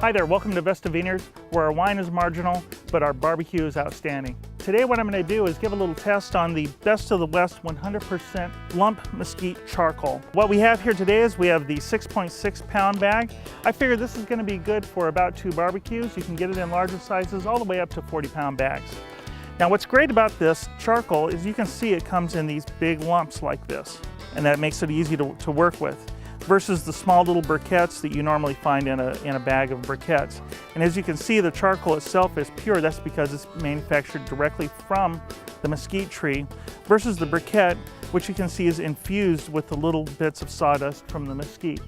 Hi there, welcome to Vesta Vineyards, where our wine is marginal, but our barbecue is outstanding. Today what I'm going to do is give a little test on the Best of the West 100% Lump Mesquite Charcoal. What we have here today is we have the 6.6 pound bag. I figure this is going to be good for about 2 barbecues. You can get it in larger sizes all the way up to 40-pound bags. Now what's great about this charcoal is you can see it comes in these big lumps like this, and that makes it easy to work with, versus the small little briquettes that you normally find in a bag of briquettes. And as you can see, the charcoal itself is pure. That's because it's manufactured directly from the mesquite tree, versus the briquette, which you can see is infused with the little bits of sawdust from the mesquite.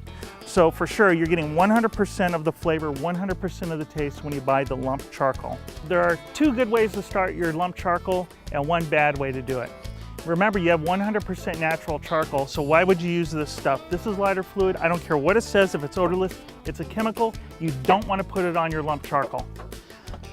So for sure, you're getting 100% of the flavor, 100% of the taste when you buy the lump charcoal. There are 2 good ways to start your lump charcoal and 1 bad way to do it. Remember, you have 100% natural charcoal, so why would you use this stuff? This is lighter fluid. I don't care what it says. If it's odorless, it's a chemical. You don't want to put it on your lump charcoal.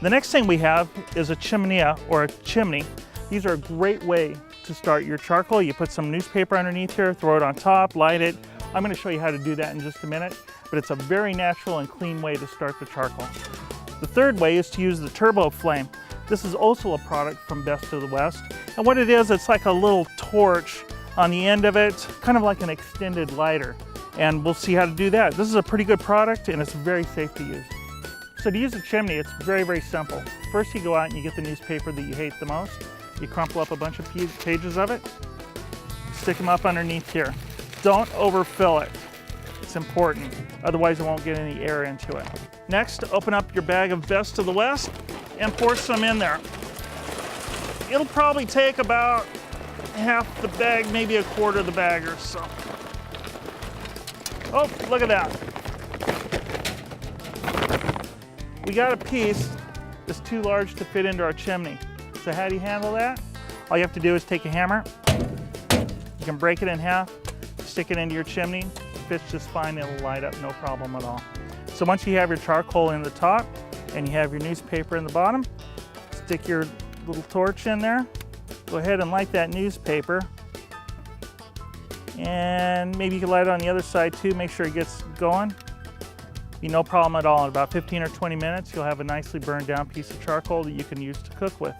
The next thing we have is a chimenea or a chimney. These are a great way to start your charcoal. You put some newspaper underneath here, throw it on top, light it. I'm going to show you how to do that in just a minute, but it's a very natural and clean way to start the charcoal. The third way is to use the turbo flame. This is also a product from Best of the West. And what it is, it's like a little torch on the end of it, kind of like an extended lighter. And we'll see how to do that. This is a pretty good product and it's very safe to use. So to use a chimney, it's very, very simple. First you go out and you get the newspaper that you hate the most. You crumple up a bunch of pages of it, stick them up underneath here. Don't overfill it. It's important, otherwise it won't get any air into it. Next, open up your bag of Best of the West and pour some in there. It'll probably take about half the bag, maybe a quarter of the bag or so. Oh, look at that. We got a piece that's too large to fit into our chimney. So how do you handle that? All you have to do is take a hammer. You can break it in half, stick it into your chimney. It fits just fine, it'll light up, no problem at all. So once you have your charcoal in the top and you have your newspaper in the bottom, stick your little torch in there. Go ahead and light that newspaper. And maybe you can light it on the other side too, make sure it gets going. Be no problem at all. In about 15 or 20 minutes, you'll have a nicely burned down piece of charcoal that you can use to cook with.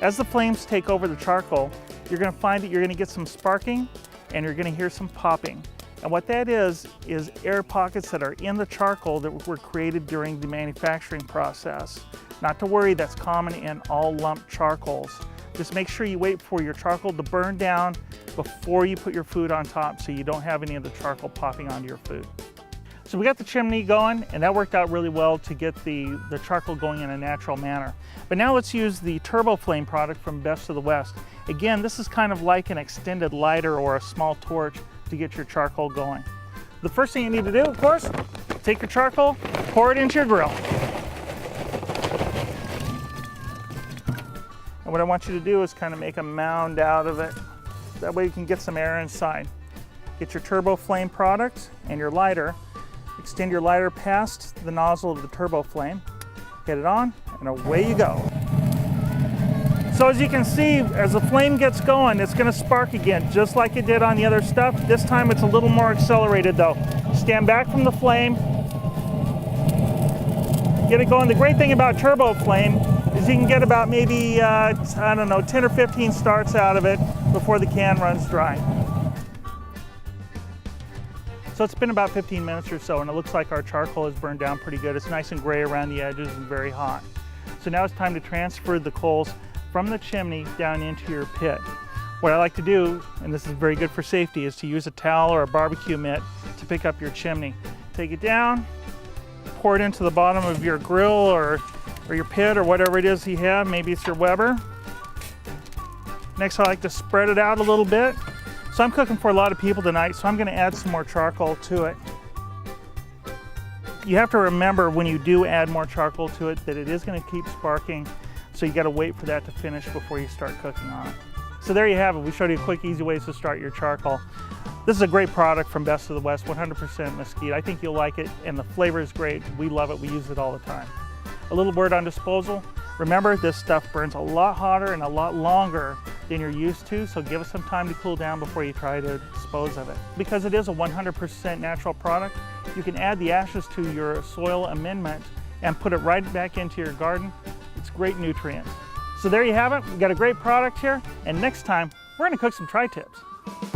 As the flames take over the charcoal, you're going to find that you're going to get some sparking and you're going to hear some popping. And what that is air pockets that are in the charcoal that were created during the manufacturing process. Not to worry, that's common in all lump charcoals. Just make sure you wait for your charcoal to burn down before you put your food on top so you don't have any of the charcoal popping onto your food. So we got the chimney going, and that worked out really well to get the charcoal going in a natural manner. But now let's use the turbo flame product from Best of the West. Again, this is kind of like an extended lighter or a small torch to get your charcoal going. The first thing you need to do, of course, take your charcoal, pour it into your grill. And what I want you to do is kind of make a mound out of it. That way you can get some air inside. Get your turbo flame product and your lighter. Extend your lighter past the nozzle of the turbo flame. Get it on, and away you go. So as you can see, as the flame gets going, it's going to spark again, just like it did on the other stuff. This time it's a little more accelerated though. Stand back from the flame. Get it going. The great thing about turbo flame is you can get about maybe, I don't know, 10 or 15 starts out of it before the can runs dry. So it's been about 15 minutes or so, and it looks like our charcoal has burned down pretty good. It's nice and gray around the edges and very hot. So now it's time to transfer the coals from the chimney down into your pit. What I like to do, and this is very good for safety, is to use a towel or a barbecue mitt to pick up your chimney. Take it down, pour it into the bottom of your grill or your pit or whatever it is you have. Maybe it's your Weber. Next, I like to spread it out a little bit. So I'm cooking for a lot of people tonight, so I'm going to add some more charcoal to it. You have to remember when you do add more charcoal to it that it is going to keep sparking, so you got to wait for that to finish before you start cooking on it. So there you have it. We showed you quick, easy ways to start your charcoal. This is a great product from Best of the West, 100% mesquite. I think you'll like it, and the flavor is great. We love it. We use it all the time. A little word on disposal. Remember, this stuff burns a lot hotter and a lot longer than you're used to, so give it some time to cool down before you try to dispose of it. Because it is a 100% natural product, you can add the ashes to your soil amendment and put it right back into your garden. It's great nutrients. So there you have it. We've got a great product here, and next time we're going to cook some tri-tips.